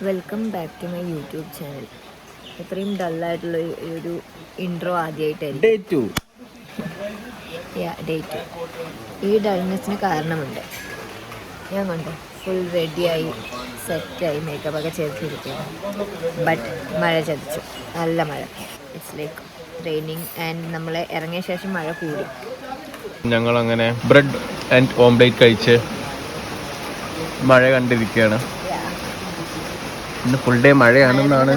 Welcome back to my YouTube channel. ഇത്രയും ഡല്ലായിട്ടുള്ള ഒരു ഇൻട്രോ ആദ്യമായിട്ടായിരിക്കും. ഡേ 2. ഈ ഡൾനെസ്സിന് കാരണമുണ്ട്. ഞാൻ കണ്ടു ഫുൾ റെഡിയായി സെറ്റായി മേക്കപ്പൊക്കെ ചെയ്തിരിക്കുകയാണ്. ബട്ട് മഴ ചതിച്ചു, നല്ല മഴ. ഇറ്റ്സ് ലൈക്ക് റെയിനിങ് ആൻഡ് നമ്മൾ ഇറങ്ങിയ ശേഷം മഴ കൂടി. ഞങ്ങളങ്ങനെ ബ്രെഡ് ആൻഡ് ഓംലേറ്റ് കഴിച്ച് മഴ കണ്ടിരിക്കുകയാണ്. ഇന്ന് ഫുൾ ഡേ മഴയാണെന്നാണ്.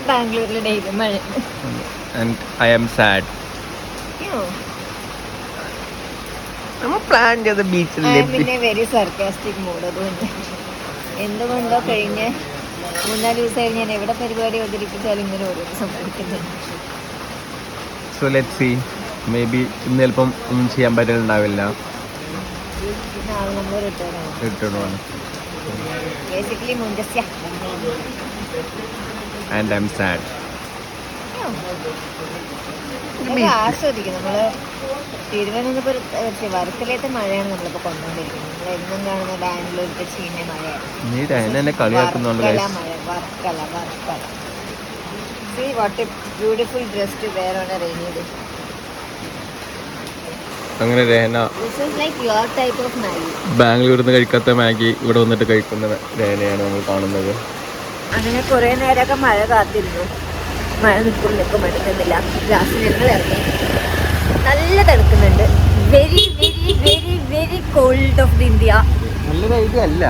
ബാംഗ്ലൂരിലെ ഡെയിലി മഴ. And I am sad. നമ്മൾ പ്ലാൻ ചെയ്ത ബീച്ചിൽ വെരി സർക്കാസ്റ്റിക് മൂഡ്. അതുകൊണ്ട് എന്തുകൊണ്ടോ കഴിഞ്ഞ 3-4 ദിവസമായി ഞാൻ എവിടെ പരിപാടി അവതരിപ്പിച്ചാലും ഇങ്ങനെ ഓരോന്ന് സംഭവിക്കുന്നുണ്ട്. So let's see. Maybe ഇന്ന് ചിലപ്പം ഒന്നും ചെയ്യാൻ പറ്റുന്നുണ്ടാവില്ല. നാളെ നമ്മൾ റിട്ടേൺ ആണ്. Basically Munjasya. And I'm sad. ആസ്വദിക്കും നമ്മള്. തിരുവനന്തപുരം വർക്കലത്തെ മഴയാണ് നമ്മളിപ്പോ കൊണ്ടുകൊണ്ടിരിക്കുന്നത്. നമ്മൾ എന്നും കാണുന്ന ബാംഗ്ലൂരിലത്തെ ചീഞ്ഞ മഴയാണ്. Varkala. See what a beautiful dress to wear on a rainy day. അങ്ങനെ രഹന ബാംഗ്ലൂരിൽ നിന്ന് കഴിക്കാത്ത മാഗി ഇവിടെ വന്നിട്ട് കഴിക്കുന്ന രഹനയാണ് നമ്മൾ കാണുന്നത്. അങ്ങനെ കുറെ നേരമൊക്കെ മഴ കാത്തിരുന്നു. മഴ നിൽക്കും എടുക്കുന്നില്ല. ലാസ്റ്റ് ഞങ്ങൾ ഇറങ്ങി. നല്ല തണുക്കുന്നുണ്ട്. Very very very very cold of the India. നല്ലൊരു ഐഡിയ അല്ല.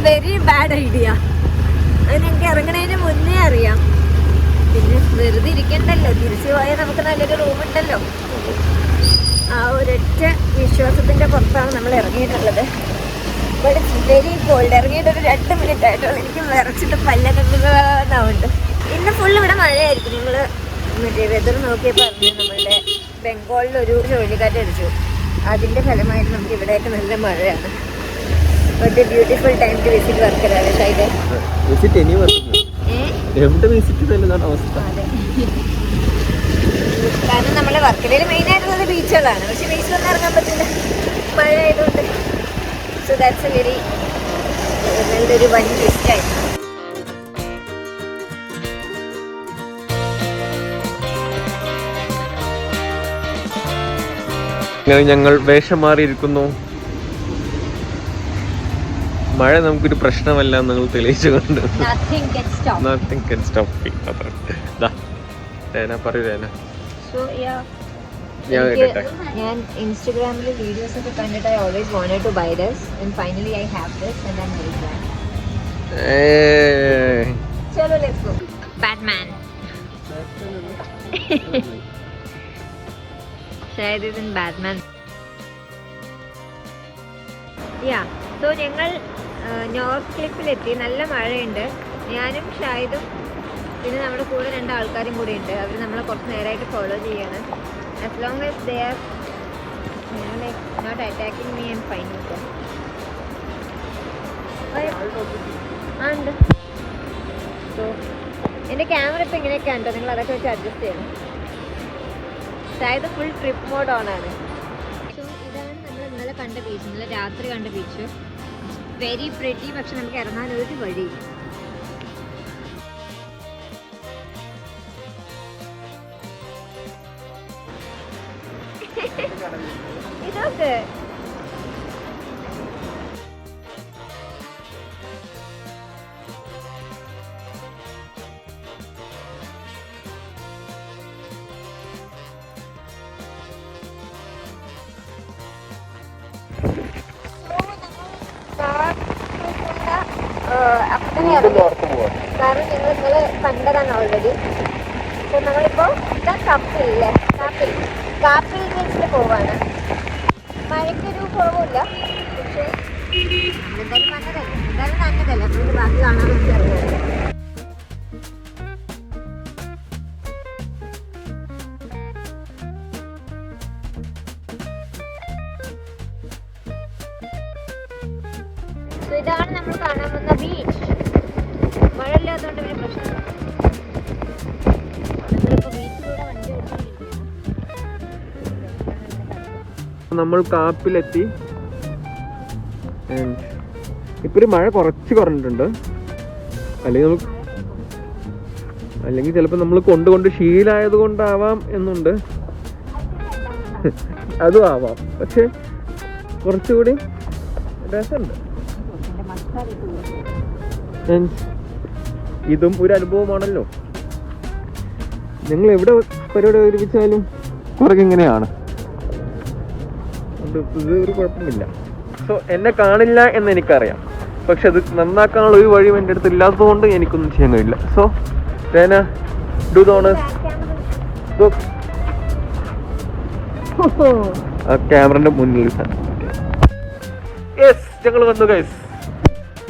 Very bad idea. അത് ഞങ്ങൾക്ക് ഇറങ്ങണതിന് മുന്നേ അറിയാം. പിന്നെ വെറുതെ ഇരിക്കണ്ടല്ലോ, തിരിച്ചു പോയാൽ നമുക്ക് നല്ലൊരു റൂമുണ്ടല്ലോ. ആ ഒരൊറ്റ വിശ്വാസത്തിൻ്റെ പുറത്താണ് നമ്മൾ ഇറങ്ങിയിട്ടുള്ളത്. But it's very cold. ഇറങ്ങിയിട്ട് ഒരു 2 മിനിറ്റ് ആയിട്ടുള്ളൂ. എനിക്ക് വിറച്ചിട്ട് പല്ലൊക്കെ ആവുന്നുണ്ട്. ഇന്ന് ഫുള്ള് ഇവിടെ മഴയായിരിക്കും. നിങ്ങൾ മറ്റേ വെതർ നോക്കിയപ്പോൾ പറഞ്ഞു നമ്മളുടെ ബംഗാളിലൊരു ചുഴലിക്കാറ്റ് അടിച്ചു. അതിൻ്റെ ഫലമായിട്ട് നമുക്ക് ഇവിടെയൊക്കെ നല്ല മഴയാണ്. But a beautiful time to visit Varkala. ഷൈഡേ കാരണം നമ്മളെ വർക്കലയിൽ മെയിനായിട്ടുള്ളത് ബീച്ചുകളാണ്. പക്ഷെ ബീച്ചിലൊന്നും ഇറങ്ങാൻ പറ്റില്ല, മഴ ആയതുകൊണ്ട്. സോ ദാറ്റ്സ് എ വെരി നല്ലൊരു വൻ ട്വിസ്റ്റായിരുന്നു. ഞങ്ങൾ വേഷം മാറിയിരിക്കുന്നു. മഴ നമുക്കൊരു പ്രശ്നമല്ല എന്ന് നിങ്ങൾ തെളിയിച്ചുകൊണ്ട്. Nothing can stop me. പറയൂ രേന. ഞാൻ ഇൻസ്റ്റഗ്രാമിൽ വീഡിയോസ് ഒക്കെ കണ്ടിട്ട് I always wanted to buy this and finally I have this and I'm very glad. Chalo, let's go. Batman. Shahid is in Batman. Yeah. So ഞങ്ങൾ നോർത്ത് ക്ലിഫിലെത്തി. നല്ല മഴയുണ്ട്. ഞാനും ഷാഹിദും പിന്നെ നമ്മുടെ കൂടെ 2 ആൾക്കാരും കൂടി ഉണ്ട്. അവർ നമ്മളെ കുറച്ച് നേരമായിട്ട് ഫോളോ ചെയ്യാണ്. As long as they are not attacking me, I'm fine with them. ഉണ്ട്. സോ എൻ്റെ ക്യാമറ ഇപ്പം ഇങ്ങനെയൊക്കെ ഉണ്ടോ, നിങ്ങൾ അതൊക്കെ വെച്ച് അഡ്ജസ്റ്റ് ചെയ്യണം. അതായത് ഫുൾ ട്രിപ്പ് മോഡ് ഓണാണ്. സോ ഇതാണ് നമ്മൾ ഇന്നലെ കണ്ട ബീച്ച്, ഇന്നലെ രാത്രി കണ്ട ബീച്ച്. Very pretty. പക്ഷെ നമുക്ക് ഇറങ്ങാൻ ഒരു വഴിയില്ല. ഇതൊക്കെ കാരണം ഞങ്ങൾ ഇന്നലെ കണ്ടതാണ് ഓൾറെഡി. അപ്പോൾ നമ്മളിപ്പോൾ കപ്പിളില്ലേ, കാപ്പിൽ ബീച്ചിൽ പോവാണ്. മഴയ്ക്കൊരു കുറവുമില്ല. പക്ഷേ എന്തായാലും നല്ലതല്ല. നമുക്ക് ബാക്കി കാണാൻ വേണ്ടി അറിയാം. ഇതാണ് നമ്മൾ കാണാൻ വന്ന ബീച്ച്. മഴ ഇല്ലാത്തതുകൊണ്ട് ഒരു പ്രശ്നം. നമ്മളിപ്പോൾ ബീച്ചിലൂടെ വണ്ടി ഓടിച്ചിരിക്കുകയാണ്. നമ്മൾ കാപ്പിലെത്തി. ഇപ്പൊ ഒരു മഴ കുറച്ച് കുറഞ്ഞിട്ടുണ്ട്. അല്ലെങ്കിൽ ചിലപ്പോൾ നമ്മൾ കൊണ്ട് ശീലമായത് കൊണ്ടാവാം എന്നുണ്ട്. അതും ആവാം, പക്ഷെ കുറച്ചുകൂടി രസമുണ്ട്. ഇതും ഒരു അനുഭവമാണല്ലോ. ഞങ്ങൾ എവിടെ പരിപാടി അവതരിപ്പിച്ചാലും കുറേ ഇങ്ങനെയാണ്, ഇത് ഒരു കുഴപ്പമില്ല. സോ എന്നെ കാണില്ല എന്ന് എനിക്കറിയാം, പക്ഷെ അത് നന്നാക്കാനുള്ള ഒരു വഴിയും എൻ്റെ അടുത്ത് ഇല്ലാത്തതുകൊണ്ട് എനിക്കൊന്നും ചെയ്യാൻ കഴിയില്ല. So Rena, do the honors. Look. ആ ക്യാമറന്റെ മുന്നിൽ യെസ്, ഞങ്ങൾ വന്നു ഗൈസ്.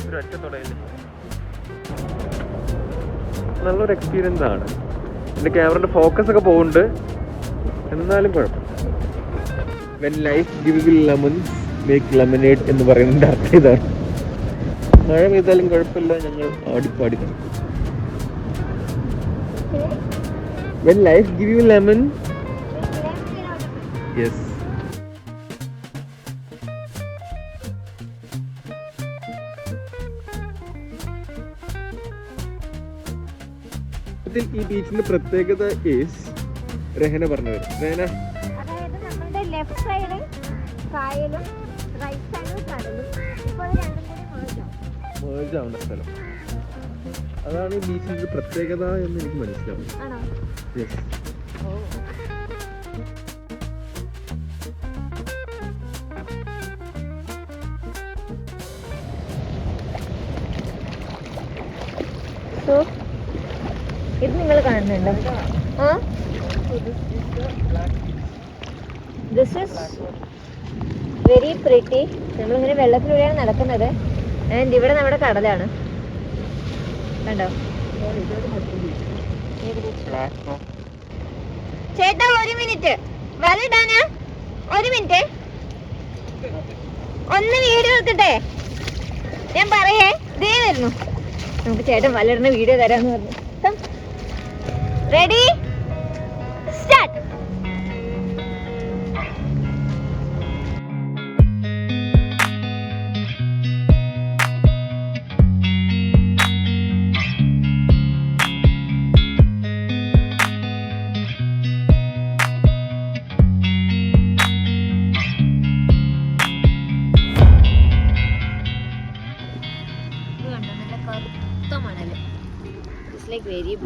ഒരു അറ്റത്തോടെയല്ലേ, നല്ലൊരു എക്സ്പീരിയൻസ് ആണ്. എൻ്റെ ക്യാമറന്റെ ഫോക്കസ് ഒക്കെ പോകുന്നുണ്ട്, എന്നാലും കുഴപ്പമില്ല. When life gives you lemons make lemonade എന്ന് പറയുന്നതിൻ്റെ അർത്ഥം ഇതാണ്. മഴ പെയ്താലും കുഴപ്പമില്ല, ഞങ്ങൾ ആടിപ്പാടി തന്നെ. When life give you lemon, yes. ഈ ബീച്ചിന്റെ പ്രത്യേകത ഈസ് രഹന പറഞ്ഞു വരും. രഹന, അതായത് നമ്മുടെ ലെഫ്റ്റ് സൈഡ് കായലും റൈറ്റ് സൈഡ് കടലും, ഇപ്പോൾ രണ്ടും കൂടി മേർജ് ആവുന്ന സ്ഥലം. അതാണ് ഈ ബീച്ചിന്റെ പ്രത്യേകത എന്ന് എനിക്ക് മനസ്സിലാവും. ആണോ? യെസ്. സോ ഇത് നിങ്ങൾ കാണുന്നുണ്ടോ? This is very pretty. നമ്മളിങ്ങനെ വെള്ളത്തിലൂടെയാണ് നടക്കുന്നത്. ആൻഡ് ഇവിടെ നമ്മുടെ കടലാണ്, കണ്ടോ? ചേട്ടാ ഒരു മിനിറ്റ്, വരടാനാ ഒരു മിനിറ്റ്, ഒന്ന് വീഡിയോ എടുക്കട്ടെ. ഞാൻ പറയേ, ദേ വരുന്നു. നമുക്ക് ചേട്ടൻ വലയിടുന്ന വീഡിയോ തരാന്ന് പറഞ്ഞു. Ready, start.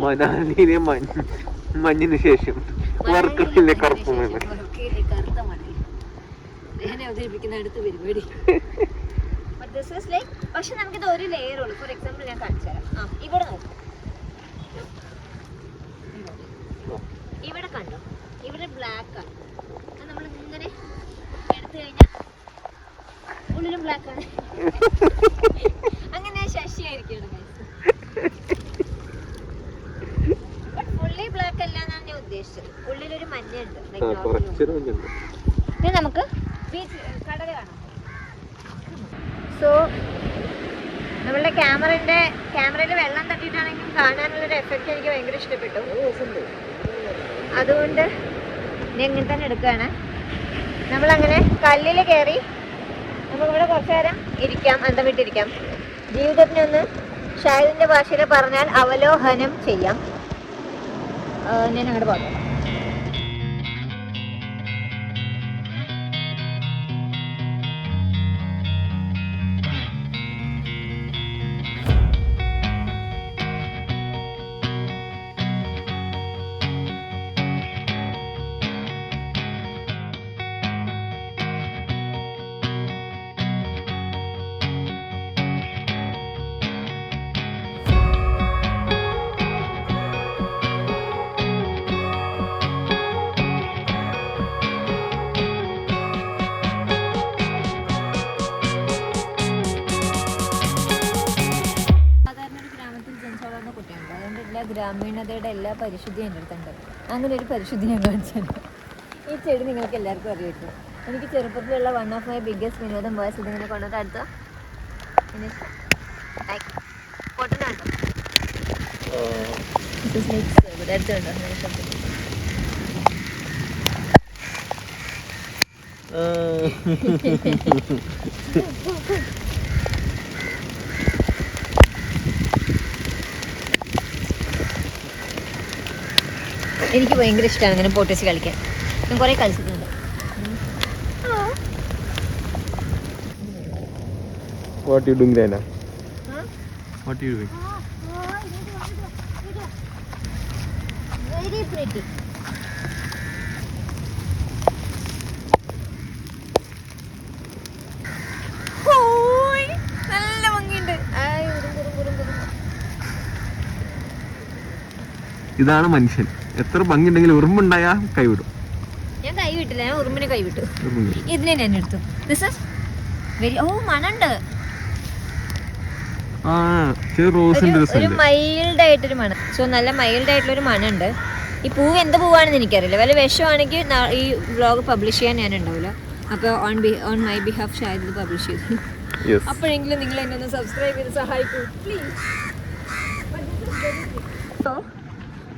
മനാലിയിലെ മഞ്ഞിന് ശേഷം വർക്കലയിലെ കറുപ്പ് മണൽ. പക്ഷെ നമുക്കിത് ഒരു ലെയർ ഉള്ളു. ഫോർ എക്സാമ്പിൾ ഞാൻ കാണിച്ചു തരാം. ഇവിടെ നോക്കാം, ഇവിടെ കണ്ടോ, ഇവിടെ ബ്ലാക്ക് ആണ്. നമ്മൾ ഇങ്ങനെ എടുത്തു കഴിഞ്ഞാൽ ഉള്ളിലും ബ്ലാക്ക് ആണ്. അങ്ങനെ ശശിയായിരിക്കും. ഫുള്ളി ബ്ലാക്ക് അല്ല എന്നാണ് ഞാൻ ഉദ്ദേശിച്ചത്. ഉള്ളിലൊരു മഞ്ഞുണ്ട്. പിന്നെ നമുക്ക് ബീച്ച് കടൽ കാണാം. സോ നമ്മളുടെ ക്യാമറയിൽ വെള്ളം തട്ടിയിട്ടാണെങ്കിലും കാണാനുള്ളൊരു എഫക്റ്റ് എനിക്ക് ഭയങ്കര ഇഷ്ടപ്പെട്ടു. അതുകൊണ്ട് ഞാൻ ഇങ്ങനെ തന്നെ എടുക്കുകയാണ്. നമ്മളങ്ങനെ കല്ലിൽ കയറി നമുക്കിവിടെ കുറച്ചു നേരം ഇരിക്കാം, അന്തം വിട്ടിരിക്കാം. ജീവിതത്തിനൊന്ന് ഷാഹിദിന്റെ ഭാഷയിൽ പറഞ്ഞാൽ അവലോകനം ചെയ്യാം. ഞാൻ അങ്ങോട്ട് പോകാം. ഗ്രാമീണതയുടെ എല്ലാ പരിശുദ്ധിയും എൻ്റെ അടുത്തുണ്ട്. അങ്ങനെ ഒരു പരിശുദ്ധി ഞാൻ കാണിച്ചിട്ടുണ്ട്. ഈ ചെടി നിങ്ങൾക്ക് എല്ലാവർക്കും അറിയാം. എനിക്ക് ചെറുപ്പത്തിലുള്ള വൺ ഓഫ് മൈ ബിഗ്ഗസ്റ്റ് വിനോദം ബോയ്സ് ഇതിങ്ങനെ കൊണ്ടുവന്ന് അടുത്ത പൊട്ടുന്നുണ്ടോ എനിക്ക് ഭയങ്കര ഇഷ്ടമാണ് ഇങ്ങനെ ബോട്ട് വെച്ച് കളിക്കാൻ. ഞാൻ കുറേ കളിച്ചിട്ടുണ്ട്. What are you doing, Rena? What are you doing? Very pretty. നല്ല ഭംഗിയുണ്ട്. ഇതാണ് മനുഷ്യൻ. എത്ര ഭംഗിയുണ്ടെങ്കിലും ഉറുമ്പുണ്ടായാ കൈവിടും. ഞാൻ കൈ വിട്ടില്ല, ഞാൻ ഉറുമ്പിനെ കൈ വിട്ടു. ഇതിനെ ഞാൻ എടുത്തു. ദിസ് ഈസ് വെരി മണുണ്ട്. ഒരു മൈൽഡ് ആയിട്ടൊരു മണം. സോ നല്ല മൈൽഡ് ആയിട്ടുള്ളൊരു മണുണ്ട്. ഈ പൂവ് എന്ത് പൂവാണെന്ന് എനിക്കറിയില്ല. വല്ല വിഷമാണെങ്കിൽ ഈ വ്ളോഗ് പബ്ലിഷ് ചെയ്യാൻ ഞാൻ ഉണ്ടാവില്ല. അപ്പോൾ ഓൺ മൈ ബിഹാഫ് ഷായത് ഇത് പബ്ലിഷ് ചെയ്തു. അപ്പോഴെങ്കിലും നിങ്ങൾ എന്നെ ഒന്ന് സബ്സ്ക്രൈബ് ചെയ്ത് സഹായിക്കൂ പ്ലീസ്.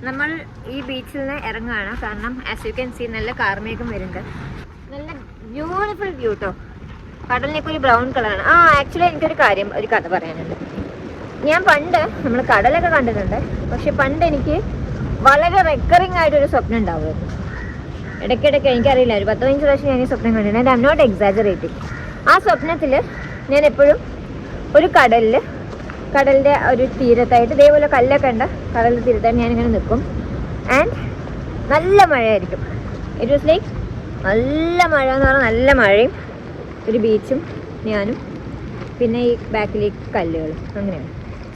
നമ്മൾ ഈ ബീച്ചിൽ നിന്ന് ഇറങ്ങുകയാണ്. കാരണം ആസ് യു ക്യാൻ സീ നല്ല കാർമേഘം വരുന്നുണ്ട്. നല്ല ബ്യൂട്ടിഫുൾ വ്യൂ കേട്ടോ. കടലിനൊക്കെ ഒരു ബ്രൗൺ കളറാണ്. ആക്ച്വലി എനിക്കൊരു കഥ പറയാനുണ്ട്. ഞാൻ പണ്ട് നമ്മൾ കടലൊക്കെ കണ്ടിട്ടുണ്ട്. പക്ഷെ പണ്ട് എനിക്ക് വളരെ റെക്കറിങ് ആയിട്ടൊരു സ്വപ്നം ഉണ്ടാവുമായിരുന്നു. ഇടയ്ക്കിടയ്ക്ക് എനിക്കറിയില്ല, ഒരു 10-15 പ്രാവശ്യം ഞാൻ ഈ സ്വപ്നം കണ്ടിട്ടുണ്ട്. And I am not exaggerating. ആ സ്വപ്നത്തിൽ ഞാൻ എപ്പോഴും ഒരു കടലിൻ്റെ ഒരു തീരത്തായിട്ട് ഇതേപോലെ കല്ലൊക്കെ ഉണ്ട്. കടലിൻ്റെ തീരത്തായിട്ട് ഞാനിങ്ങനെ നിൽക്കും. ആൻഡ് നല്ല മഴയായിരിക്കും. ഇറ്റ് വാസ് ലൈക്ക് നല്ല മഴ എന്ന് പറഞ്ഞാൽ നല്ല മഴയും ഒരു ബീച്ചും ഞാനും പിന്നെ ഈ ബാക്കിലേക്ക് കല്ലുകളും അങ്ങനെയാണ്.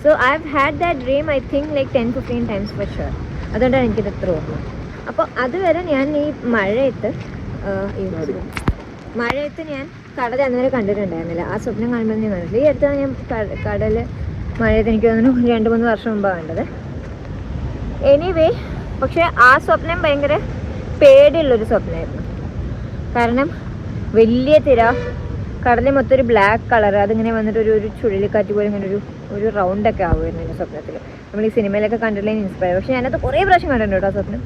So I have had that dream I think like 10-15 times for sure. അതുകൊണ്ടാണ് എനിക്കിത് എത്ര ഓർമ്മ. അപ്പോൾ അതുവരെ ഞാൻ ഈ മഴയത്ത് ഞാൻ കടൽ അന്നേരം കണ്ടിട്ടുണ്ടായിരുന്നില്ല. ആ സ്വപ്നം കാണുമ്പോൾ ഞാൻ കണ്ടില്ല. ഈ അടുത്താണ് ഞാൻ കടൽ മഴയത്ത് എനിക്ക് തോന്നുന്നു 2-3 വർഷം മുമ്പാണ് കണ്ടത്. എനിവേ, പക്ഷേ ആ സ്വപ്നം ഭയങ്കര പേടിയുള്ളൊരു സ്വപ്നമായിരുന്നു. കാരണം വലിയ തിര, കടലിൽ മൊത്തം ഒരു ബ്ലാക്ക് കളർ, അതിങ്ങനെ വന്നിട്ട് ഒരു ചുഴലിക്കാറ്റ് പോലെ ഇങ്ങനെ ഒരു റൗണ്ടൊക്കെ ആവുമായിരുന്നു എൻ്റെ സ്വപ്നത്തിൽ. നമ്മൾ ഈ സിനിമയിലൊക്കെ കണ്ടിട്ടുള്ള ഇൻസ്പയർ. പക്ഷേ ഞാനത് കുറേ പ്രാവശ്യം കണ്ടിട്ടുണ്ട് കേട്ടോ ആ സ്വപ്നം.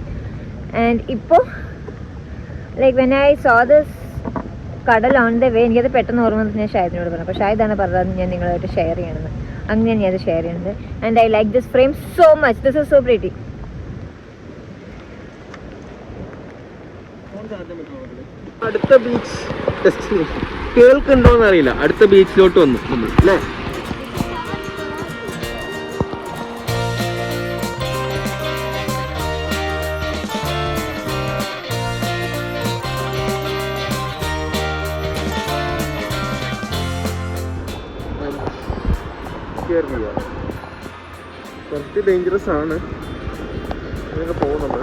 ആൻഡ് ഇപ്പോൾ like when I so this കടൽ ഓൺ ദ വേ, എനിക്കത് പെട്ടെന്ന് ഓർമ്മ ഞാൻ ഷായദിനോട് പറഞ്ഞു. അപ്പോൾ ഷായദാണ് പറഞ്ഞത് ഞാൻ നിങ്ങളായിട്ട് ഷെയർ ചെയ്യണമെന്ന്. അങ്ങനെയാണ് ഞാൻ അത് ഷെയർ ചെയ്യുന്നത്. And I like this frame so much. This is so pretty. അടുത്ത ബീച്ച് ഡെസ്റ്റിനേഷൻ കേൾക്കുന്നുണ്ടോന്ന് അറിയില്ല. അടുത്ത ബീച്ചിലോട്ട് വന്നു നമ്മൾ അല്ലേ? കുറച്ച് ഡേഞ്ചറസ് ആണ് ഇങ്ങനെ പോകുന്നത്.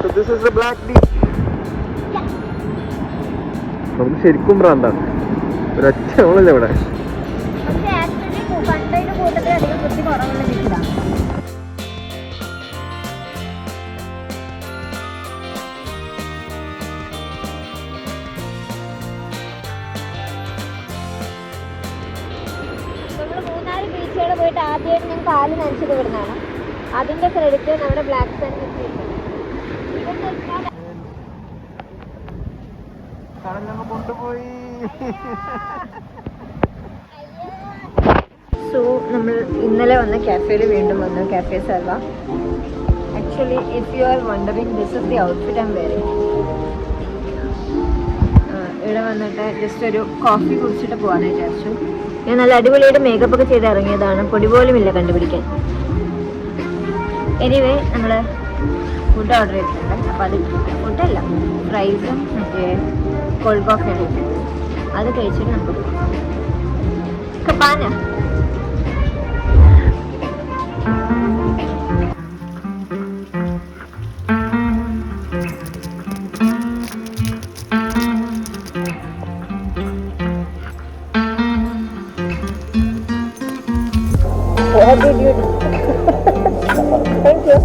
So this is the black beach. നമുക്ക് ശരിക്കും ഭ്രാന്താണ്. ഒരൊറ്റ ആളല്ലേ ഇവിടെ. പക്ഷേ ആക്ച്വലി കണ്ടതിന്റെ കൂട്ടത്തിൽ അധികം വൃത്തി കുറവുള്ള ബീച്ചിലാണ്. നമ്മൾ 3-4 ബീച്ചുകൾ പോയിട്ട് ആദ്യമായിട്ട് ഞാൻ കാല് നനച്ചത് ഇവിടുന്നാണ്. അതിന്റെ ക്രെഡിറ്റ് നമ്മുടെ ബ്ലാക്ക് സാൻഡ് ബീച്ചിലാണ്. സോ നമ്മൾ ഇന്നലെ വന്ന കാഫേയിൽ വീണ്ടും വന്നു. കാഫേ സർവ. Actually if you are wondering this is the outfit I M wearing. ഇവിടെ വന്നിട്ട് ജസ്റ്റ് ഒരു കോഫി കുടിച്ചിട്ട് പോകാമെന്ന് വിചാരിച്ചു. ഞാൻ നല്ല അടിപൊളിയായിട്ട് മേക്കപ്പ് ഒക്കെ ചെയ്ത് ഇറങ്ങിയതാണ്. പൊടി പോലും ഇല്ല കണ്ടുപിടിക്കാൻ. എനിവേ നമ്മൾ ഫുഡ് ഓർഡർ ചെയ്തിട്ടുണ്ട്. അപ്പോൾ അത് ഫുഡല്ല, ഫ്രൈസും മറ്റേ കോൾഡ് കോഫിയാണ്. അത് കഴിച്ചിട്ട് നമുക്ക് കപ്പാന. What did you do? Thank you.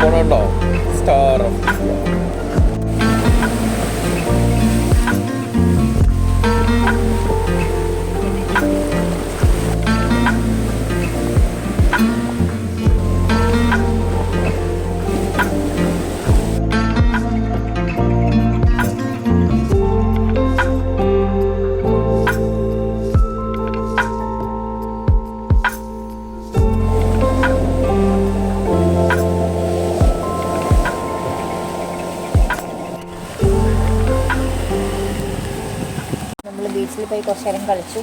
പോണോ സ്റ്റാർ ബീച്ചിൽ പോയി കുറച്ച് നേരം കളിച്ചു.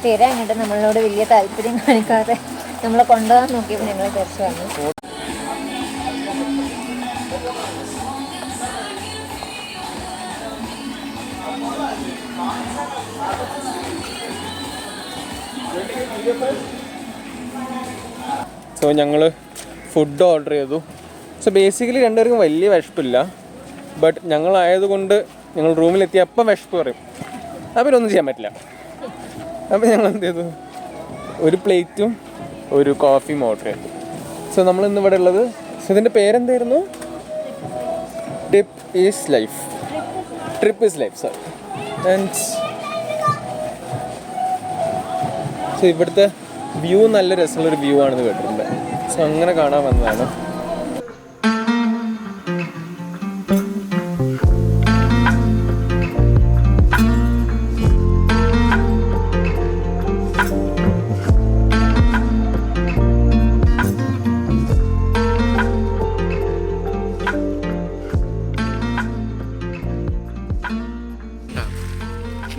തിര അങ്ങോട്ട് നമ്മളോട് വലിയ താല്പര്യം കാണിക്കാതെ നമ്മളെ കൊണ്ടുപോകാൻ നോക്കിയപ്പോൾ ഞങ്ങൾ തിരിച്ചു വന്നു. സോ ഞങ്ങൾ ഫുഡ് ഓർഡർ ചെയ്തു. സോ ബേസിക്കലി രണ്ടുപേർക്കും വലിയ വിശപ്പില്ല. ബട്ട് ഞങ്ങളായതുകൊണ്ട് ഞങ്ങൾ റൂമിലെത്തി അപ്പം വിശപ്പ് പറയും. അപ്പം ഒന്നും ചെയ്യാൻ പറ്റില്ല. അപ്പം ഞങ്ങൾ എന്ത് ചെയ്തു, ഒരു പ്ലേറ്റും ഒരു കോഫിയും ഓർഡർ ചെയ്തു. സോ നമ്മൾ ഇന്ന് ഇവിടെ ഉള്ളത്, സോ ഇതിൻ്റെ പേരെന്തായിരുന്നു? Trip is life. Sorry. And so ഇവിടുത്തെ വ്യൂ നല്ല രസമുള്ളൊരു വ്യൂ ആണെന്ന് കേട്ടിട്ടുണ്ട്. സോ അങ്ങനെ കാണാൻ വന്നതാണ്.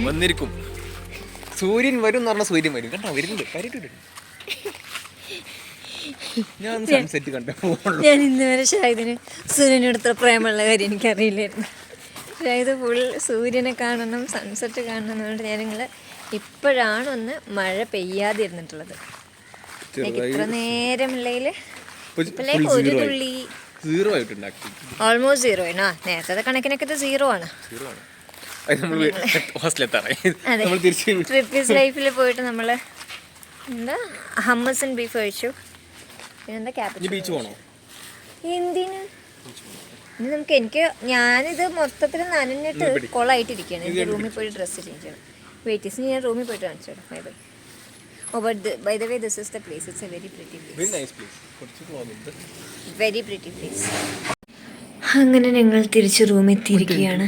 വന്നിരിക്കും സൂര്യൻ വരും എന്ന് പറഞ്ഞാൽ സൂര്യൻ വരും. കണ്ടോ വരുന്നുണ്ട്, കയറിയിട്ടുണ്ട്. ഞാൻ സൺസെറ്റ് കണ്ടു. ഞാൻ ഇന്ന് വരെ ഷാഹിദിന് സൂര്യനടുത്ത പ്രേമമുള്ള കാര്യം എനിക്കറിയില്ലായിരുന്നു. ഷാഹിദ് ഫുൾ സൂര്യനെ കാണണം, സൺസെറ്റ് കാണണം എന്ന് പറഞ്ഞിട്ട് ഞാനിങ്ങൾ ഇപ്പോഴാണ് ഒന്ന് മഴ പെയ്യാതിരുന്നിട്ടുള്ളത്. ഇത്ര നേരം ഉള്ളതിൽ ഒരു തുള്ളി ഓൾമോസ്റ്റ് സീറോ ആണ്. നേരത്തെ കണക്കിനൊക്കെ ഇത് സീറോ ആണ്. ട്രിപ്പീസ് ലൈഫിൽ പോയിട്ട് നമ്മൾ എന്താ ഹമ്മസ് ആൻഡ് ബീഫ് കഴിച്ചു. പിന്നെന്താ ക്യാബേജ്. എന്തിന് ഇനി നമുക്ക് ഞാനിത് മൊത്തത്തിൽ നനഞ്ഞിട്ട് കൊളായിട്ടിരിക്കുകയാണ്. എൻ്റെ റൂമിൽ പോയി ഡ്രസ്സ് ചേഞ്ച് ചെയ്യണം. വെയിറ്റീസ് ഞാൻ റൂമിൽ പോയിട്ട് കാണിച്ചു തരാം. By the way, this is the place. It's a very pretty place. Very nice place. Very pretty place. അങ്ങനെ ഞങ്ങൾ തിരിച്ച് റൂമിൽ എത്തിയിരിക്കുകയാണ്.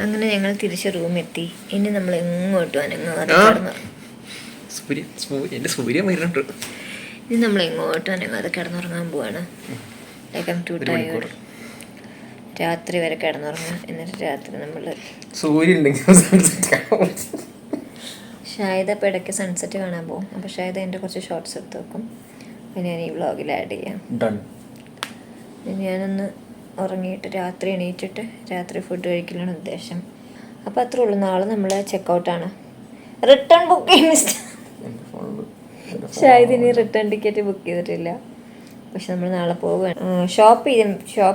അങ്ങനെ ഞങ്ങൾ തിരിച്ച് റൂമെത്തി. ഇനി നമ്മൾ എങ്ങോട്ടും അനങ്ങാതെ ഇനി നമ്മൾ എങ്ങോട്ടും അനങ്ങാതെ കിടന്നുറങ്ങാൻ പോവാണ്. Like I'm too tired. രാത്രി വരെ കിടന്നുറങ്ങുക. എന്നിട്ട് രാത്രി നമ്മൾ ഷാഹിദ അപ്പോൾ ഇടയ്ക്ക് സൺസെറ്റ് കാണാൻ പോകും. അപ്പോൾ ഷാഹിദ എൻ്റെ കുറച്ച് ഷോർട്സ് എടുത്ത് വെക്കും. അത് ഞാൻ ഈ വ്ളോഗിൽ ആഡ് ചെയ്യാം. ഞാനൊന്ന് ഉറങ്ങിയിട്ട് രാത്രി എണീറ്റിട്ട് രാത്രി ഫുഡ് കഴിക്കലാണ് ഉദ്ദേശം. അപ്പോൾ അത്രേ ഉള്ളൂ. നാളെ നമ്മൾ ചെക്കൗട്ടാണ്. റിട്ടേൺ ബുക്ക് ചെയ്യുന്ന ഷാഹിദിന് റിട്ടേൺ ടിക്കറ്റ് ബുക്ക് ചെയ്തിട്ടില്ല. പക്ഷെ നമ്മൾ നാളെ പോവുകയാണ്. ഷോപ്പ്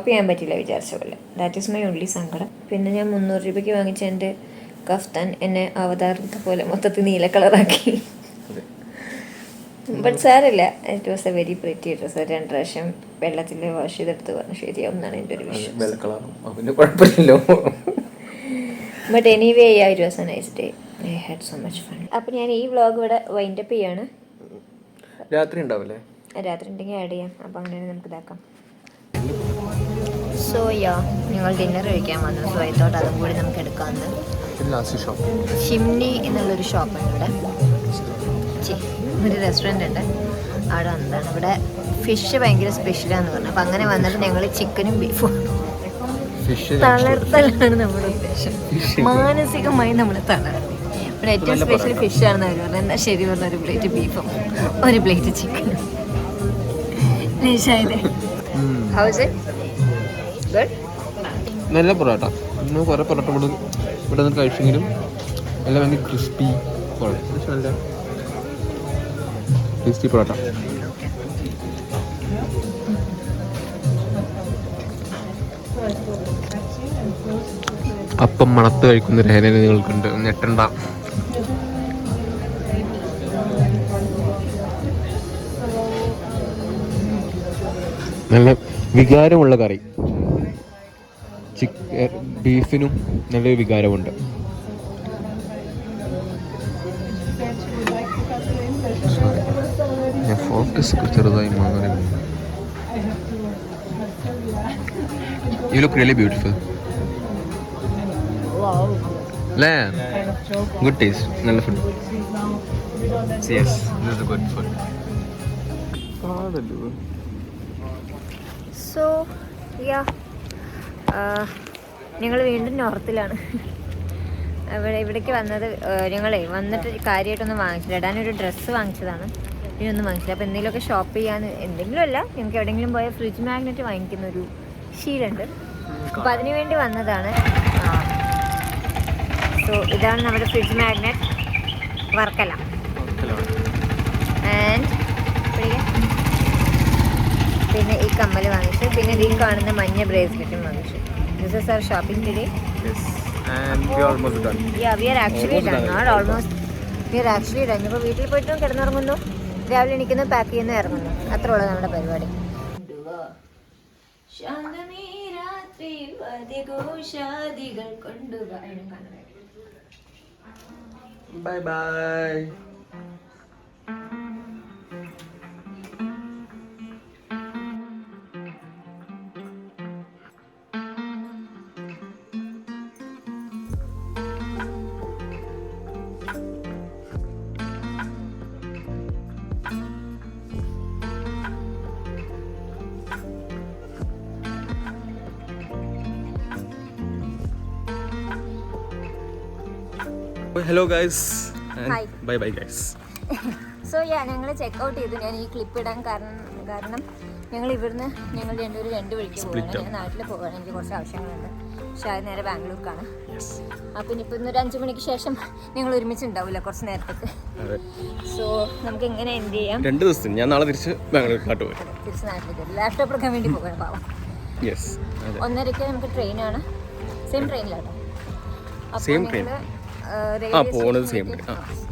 ചെയ്യാൻ പറ്റില്ല വിചാരിച്ച പോലെ. ദാറ്റ് ഈസ് മൈ ഓൺലി സങ്കടം. പിന്നെ ഞാൻ 300 രൂപയ്ക്ക് വാങ്ങിച്ച എൻ്റെ കഫ്താൻ എന്നെ അവതാരത്തെ പോലെ മൊത്തത്തിൽ നീല കളറാക്കി. ബട്ട് സാരമില്ല, it was A very pretty dress. 2 പ്രാവശ്യം വെള്ളത്തിൽ വാഷ് ചെയ്തെടുത്ത് പറഞ്ഞു ശരിയാവും എന്നാണ് എൻ്റെ ഒരു വിഷയം. But anyway it was A nice day. I had so much fun. അപ്പോൾ ഞാൻ ഈ വ്ളോഗ് ഇവിടെ വൈൻഡപ്പ് ചെയ്യാണ്. രാത്രി ഉണ്ടാവില്ലേ? രാത്രി ഉണ്ടെങ്കിൽ ആഡ് ചെയ്യാം. അപ്പോൾ അങ്ങനെ നമുക്ക് ഇതാക്കാം. സോ ഞങ്ങൾ ഡിന്നർ കഴിക്കാൻ വന്നു. സോ ഐ തോട്ട് അതും കൂടി നമുക്ക് എടുക്കാമെന്ന്. ഷിംനി എന്നുള്ളൊരു ഷോപ്പുണ്ട് ഇവിടെ. ഒരു റെസ്റ്റോറൻറ്റ് ഉണ്ട് അവിടെ വന്നതാണ്. ഇവിടെ ഫിഷ് ഭയങ്കര സ്പെഷ്യലാന്ന് പറഞ്ഞു. അപ്പം അങ്ങനെ വന്നിട്ട് ഞങ്ങൾ ചിക്കനും ബീഫും തളർത്തലാണ് നമ്മുടെ ഉദ്ദേശം. മാനസികമായി നമ്മൾ തളർത്തി. ഇവിടെ ഏറ്റവും സ്പെഷ്യൽ ഫിഷാണെന്ന് അവർ പറഞ്ഞു. എന്നാൽ ശരി പറഞ്ഞ ഒരു പ്ലേറ്റ് ബീഫും ഒരു പ്ലേറ്റ് ചിക്കനും. നല്ല പൊറോട്ട. ഇന്ന് കുറേ പൊറോട്ട ഇവിടെ നിന്ന് കഴിച്ചെങ്കിലും എല്ലാം ഭയങ്കര ക്രിസ്പി നല്ല ടേസ്റ്റി പൊറോട്ട. അപ്പം മണത്ത് കഴിക്കുന്ന ഒരു ഹേന നിങ്ങൾക്കുണ്ട്, ഞെട്ടണ്ട. നല്ല വികാരമുള്ള കറി. ബീഫിനും നല്ലൊരു വികാരമുണ്ട്. ഞാൻ ഫോക്കസ് ചെറുതായി മാറി. You look really beautiful. അല്ലേ? Good taste. നല്ല food. Yes, this is a good food. So, yeah. ഞങ്ങൾ വീണ്ടും നോർത്തിലാണ്. ഇവിടേക്ക് വന്നത് ഞങ്ങളെ വന്നിട്ട് കാര്യമായിട്ടൊന്നും വാങ്ങിച്ചില്ല. ഇടാനൊരു ഡ്രസ്സ് വാങ്ങിച്ചതാണ്, ഇനിയൊന്നും വാങ്ങിച്ചില്ല. അപ്പോൾ എന്തെങ്കിലുമൊക്കെ ഷോപ്പ് ചെയ്യാൻ, എന്തെങ്കിലും അല്ല, ഞങ്ങൾക്ക് എവിടെയെങ്കിലും പോയ ഫ്രിഡ്ജ് മാഗ്നറ്റ് വാങ്ങിക്കുന്ന ഒരു ശീലമുണ്ട്. അപ്പോൾ അതിനു വേണ്ടി വന്നതാണ്. സോ ഇതാണ് നമ്മുടെ ഫ്രിഡ്ജ് മാഗ്നറ്റ് വർക്കല. ആൻഡ് പിന്നെ ഈ കമ്മൽ വാങ്ങിച്ചു, പിന്നെ ഈ കാണുന്ന മഞ്ഞ ബ്രേസ്ലെറ്റും വാങ്ങിച്ചു. This is our shopping today. And we are almost done. Yeah, we are actually done. Not almost. We are actually done. ഇപ്പോൾ വീട്ടിൽ പോയിട്ടും കിടന്നിറങ്ങുന്നു, രാവിലെ എണീക്കുന്നു, പാക്ക് ചെയ്യുന്നു, ഇറങ്ങുന്നു. അത്ര ഉള്ളത് നമ്മുടെ പരിപാടി. Bye bye. Hello guys and Hi. bye bye guys. So ഞങ്ങൾ ചെക്കൗട്ട് ചെയ്തു. ഞാൻ ഈ ക്ലിപ്പ് ഇടാൻ കാരണം ഞങ്ങൾ ഇവിടുന്ന് ഞങ്ങൾ രണ്ടുപേരും രണ്ട് വഴിക്ക് പോവുകയാണ്. ഞാൻ നാട്ടിൽ പോവുകയാണ്, എനിക്ക് കുറച്ച് ആവശ്യങ്ങളുണ്ട്. പക്ഷേ അത് നേരെ ബാംഗ്ലൂർക്കാണ്. അപ്പം ഇനിയിപ്പോൾ ഇന്നൊരു 5 മണിക്ക് ശേഷം ഞങ്ങൾ ഒരുമിച്ചുണ്ടാവില്ല, കുറച്ച് നേരത്തേക്ക്. സോ നമുക്ക് എങ്ങനെ എൻഡ് ചെയ്യാം? 2 ദിവസത്തിന് ഞാൻ നാളെ തിരിച്ച് ബാംഗ്ലൂരിലോട്ട് പോയി, തിരിച്ച് നാട്ടിലേക്ക് ലാപ്ടോപ്പ് എടുക്കാൻ വേണ്ടി പോകണം പാവം. 1:30 നമുക്ക് ട്രെയിനാണ്, സെയിം ട്രെയിനിലാട്ടോ.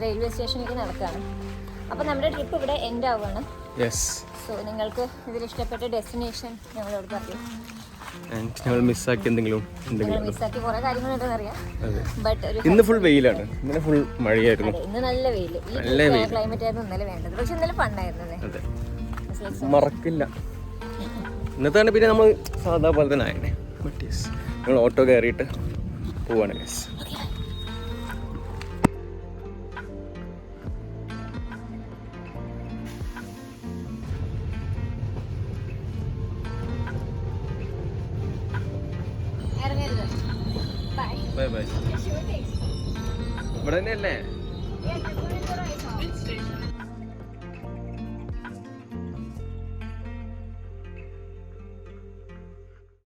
റെയിൽവേ സ്റ്റേഷനിലേക്ക് നടക്കുകയാണ്. അപ്പോൾ നമ്മുടെ ട്രിപ്പ് ഇവിടെ എൻഡ് ആവുകയാണ്. സോ നിങ്ങൾക്ക് ഇതിൽ ഇഷ്ടപ്പെട്ട ഡെസ്റ്റിനേഷൻ ഞങ്ങളോട് പറയും. ഞങ്ങൾ മിസ്സാക്കി എന്തെങ്കിലും മിസ്സാക്കി കുറേ കാര്യങ്ങളുണ്ടെന്ന് അറിയാം. ബട്ട് ഇന്ന് ഫുൾ വെയിലാണ്, ഇന്നലെ ഫുൾ മഴയായിരുന്നു. ഇന്ന് നല്ല വെയിൽ, ഈ ക്ലൈമറ്റ് ആയിരുന്നു ഇന്നലെ വേണ്ടത്. പക്ഷെ ഇന്നലെ ഫണ്ണായിരുന്നല്ലേ, മറക്കില്ല. ഇന്നത്തെ പിന്നെ നമ്മൾ സാധാ പോലെ തന്നെ ആയേ. ബട്ട് യെസ്, ഞങ്ങൾ ഓട്ടോ കയറിയിട്ട് പോവാണ് ഗൈസ്. Bye bye. ഇവിടെ തന്നെയല്ലേ?